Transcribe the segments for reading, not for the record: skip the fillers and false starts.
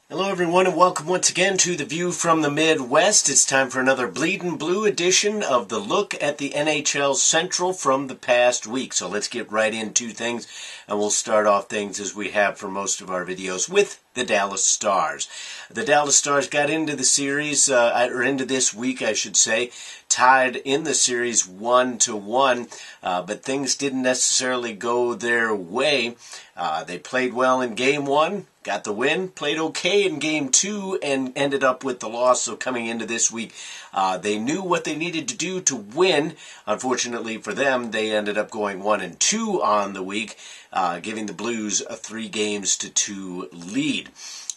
Hello everyone and welcome once again to The View from the Midwest. It's time for another Bleedin' Blue edition of the look at the NHL Central from the past week. So let's get right into things, and we'll start off things as we have for most of our videos with the Dallas Stars. The Dallas Stars got into the series, or into this week I should say, tied in the series 1-1, but things didn't necessarily go their way. They played well in Game 1, got the win, played okay in Game 2, and ended up with the loss. So coming into this week, they knew what they needed to do to win. Unfortunately for them, they ended up going 1-2 on the week, giving the Blues a 3-2 lead.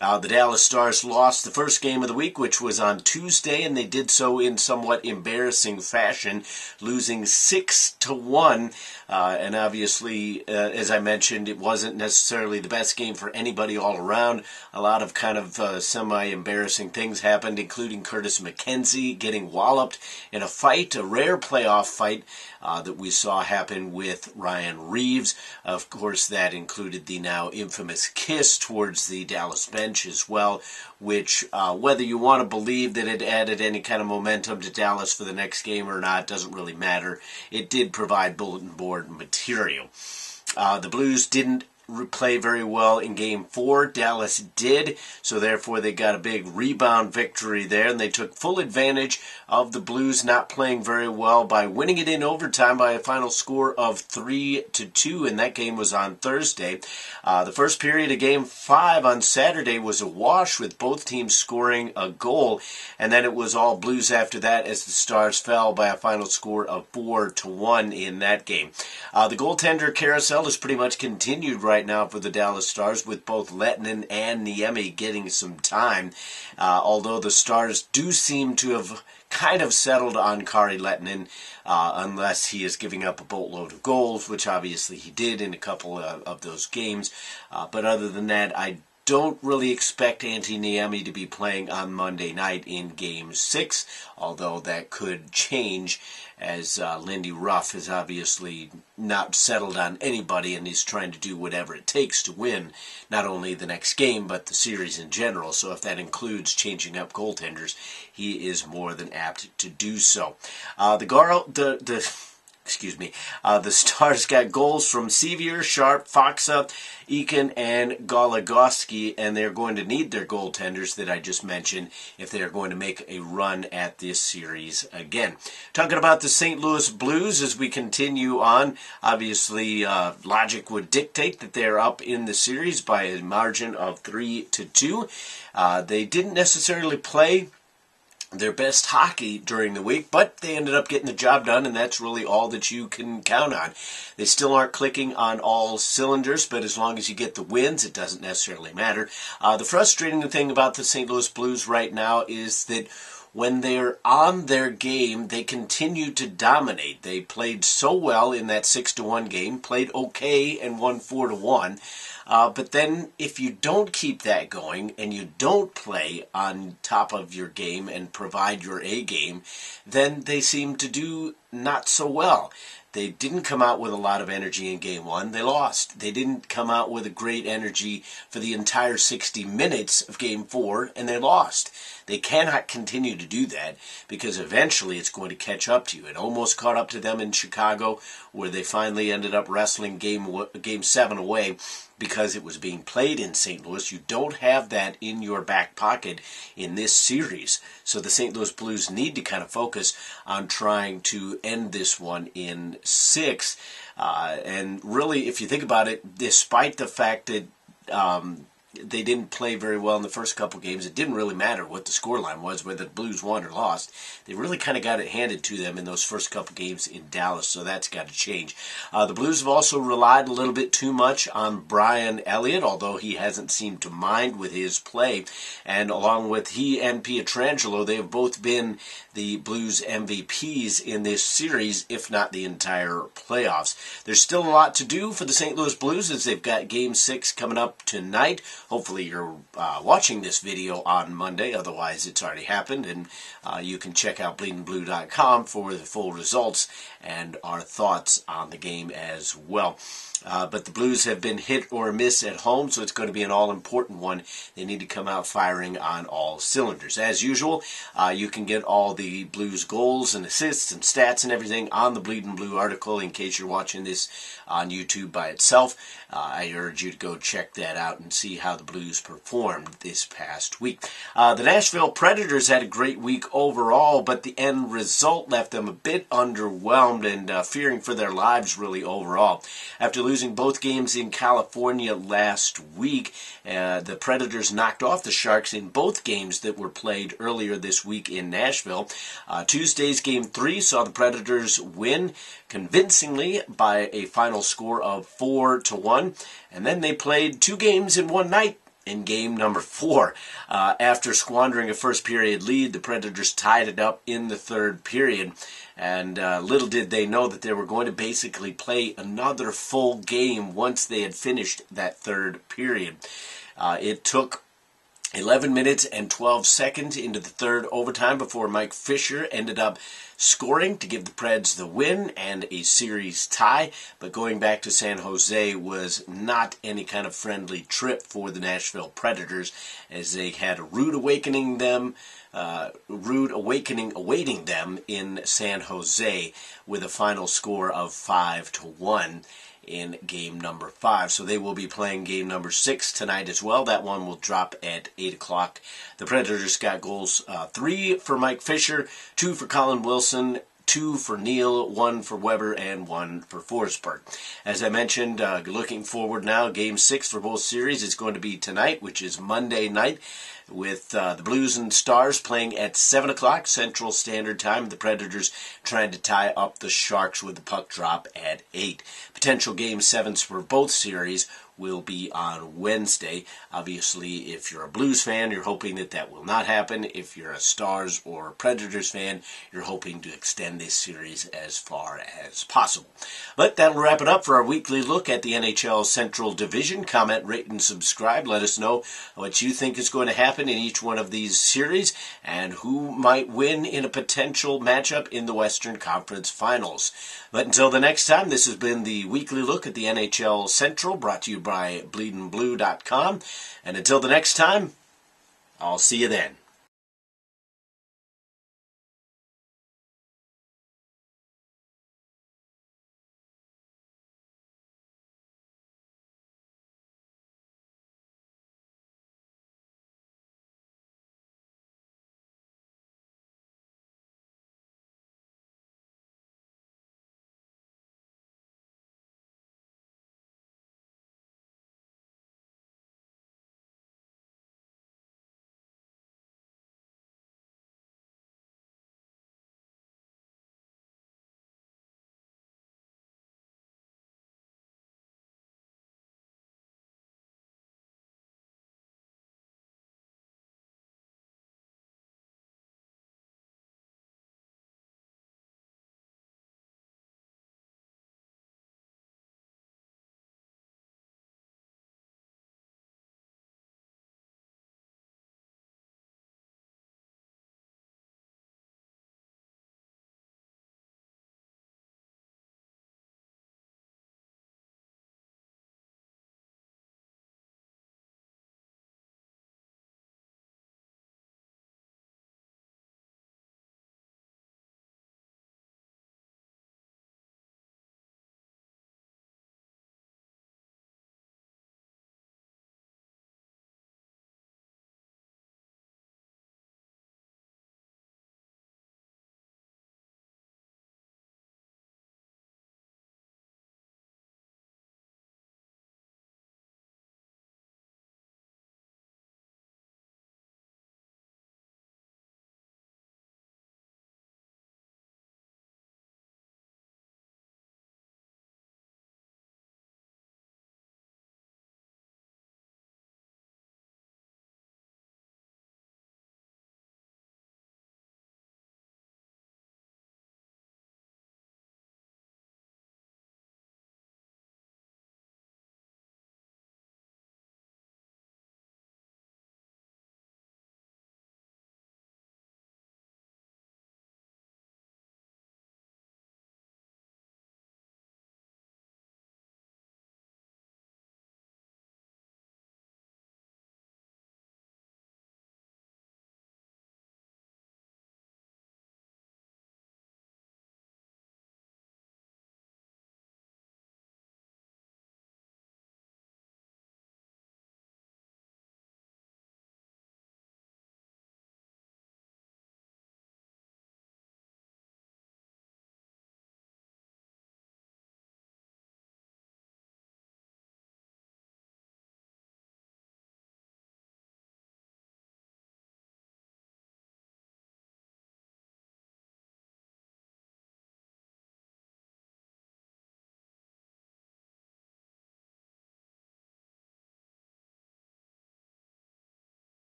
The Dallas Stars lost the first game of the week, which was on Tuesday, and they did so in somewhat embarrassing fashion, losing 6-1. And obviously, as I mentioned, it wasn't necessarily the best game for anybody all around. A lot of kind of semi-embarrassing things happened, including Curtis McKenzie getting walloped in a fight, a rare playoff fight that we saw happen with Ryan Reeves. Of course, that included the now infamous kiss towards the Dallas bench as well, which, whether you want to believe that it added any kind of momentum to Dallas for the next game or not, doesn't really matter. It did provide bulletin board material. The Blues didn't play very well in Game 4. Dallas did, so therefore they got a big rebound victory there, and they took full advantage of the Blues not playing very well by winning it in overtime by a final score of 3-2, and that game was on Thursday. The first period of Game 5 on Saturday was a wash, with both teams scoring a goal, and then it was all Blues after that as the Stars fell by a final score of 4-1 in that game. The goaltender carousel has pretty much continued right now for the Dallas Stars, with both Lehtinen and Niemi getting some time, although the Stars do seem to have kind of settled on Kari Lehtinen, unless he is giving up a boatload of goals, which obviously he did in a couple of those games. But other than that, I don't really expect Antti Niemi to be playing on Monday night in Game 6, although that could change as Lindy Ruff has obviously not settled on anybody and is trying to do whatever it takes to win not only the next game but the series in general. So if that includes changing up goaltenders, he is more than apt to do so. The Stars got goals from Sevier, Sharp, Faksa, Eakin, and Goligoski, and they're going to need their goaltenders that I just mentioned if they're going to make a run at this series again. Talking about the St. Louis Blues as we continue on, obviously logic would dictate that they're up in the series by a margin of 3-2. They didn't necessarily play their best hockey during the week, but they ended up getting the job done, and that's really all that you can count on. They still aren't clicking on all cylinders, but as long as you get the wins, it doesn't necessarily matter. The frustrating thing about the St. Louis Blues right now is that when they're on their game, they continue to dominate. They played so well in that 6-1 game, played okay and won 4-1. But then if you don't keep that going and you don't play on top of your game and provide your A game, then they seem to do not so well. They didn't come out with a lot of energy in Game 1. They lost. They didn't come out with a great energy for the entire 60 minutes of Game 4, and they lost. They cannot continue to do that because eventually it's going to catch up to you. It almost caught up to them in Chicago, where they finally ended up wrestling Game 7 away because it was being played in St. Louis. You don't have that in your back pocket in this series. So the St. Louis Blues need to kind of focus on trying to end this one in 6. And really, if you think about it, despite the fact that they didn't play very well in the first couple games, it didn't really matter what the scoreline was, whether the Blues won or lost. They really kind of got it handed to them in those first couple games in Dallas, so that's got to change. The Blues have also relied a little bit too much on Brian Elliott, although he hasn't seemed to mind with his play. And along with he and Pietrangelo, they have both been the Blues MVPs in this series, if not the entire playoffs. There's still a lot to do for the St. Louis Blues as they've got Game 6 coming up tonight Hopefully you're watching this video on Monday, otherwise it's already happened, and you can check out bleedandblue.com for the full results and our thoughts on the game as well. But the Blues have been hit or miss at home, so it's going to be an all-important one. They need to come out firing on all cylinders. As usual, you can get all the Blues goals and assists and stats and everything on the Bleed and Blue article in case you're watching this on YouTube by itself. I urge you to go check that out and see how the Blues performed this past week. The Nashville Predators had a great week overall, but the end result left them a bit underwhelmed and fearing for their lives really overall. After losing both games in California last week, the Predators knocked off the Sharks in both games that were played earlier this week in Nashville. Tuesday's Game 3 saw the Predators win convincingly by a final score of 4-1, and then they played 2 games in one night. In game number 4, after squandering a first-period lead, the Predators tied it up in the third period. And little did they know that they were going to basically play another full game once they had finished that third period. It took 11 minutes and 12 seconds into the third overtime before Mike Fisher ended up scoring to give the Preds the win and a series tie. But going back to San Jose was not any kind of friendly trip for the Nashville Predators, as they had a rude awakening awaiting them in San Jose with a final score of 5-1 in game number 5. So they will be playing game number 6 tonight as well. That one will drop at 8 o'clock. The Predators got goals 3 for Mike Fisher, 2 for Colin Wilson, 2 for Neal, 1 for Weber, and 1 for Forsberg. As I mentioned, looking forward now, Game 6 for both series is going to be tonight, which is Monday night, with the Blues and Stars playing at 7 o'clock Central Standard Time. The Predators trying to tie up the Sharks with the puck drop at 8. Potential Game 7s for both series will be on Wednesday. Obviously, if you're a Blues fan, you're hoping that that will not happen. If you're a Stars or Predators fan, you're hoping to extend this series as far as possible. But that'll wrap it up for our weekly look at the NHL Central Division. Comment, rate, and subscribe. Let us know what you think is going to happen in each one of these series and who might win in a potential matchup in the Western Conference Finals. But until the next time, this has been the weekly look at the NHL Central, brought to you by bleedandblue.com. And until the next time, I'll see you then.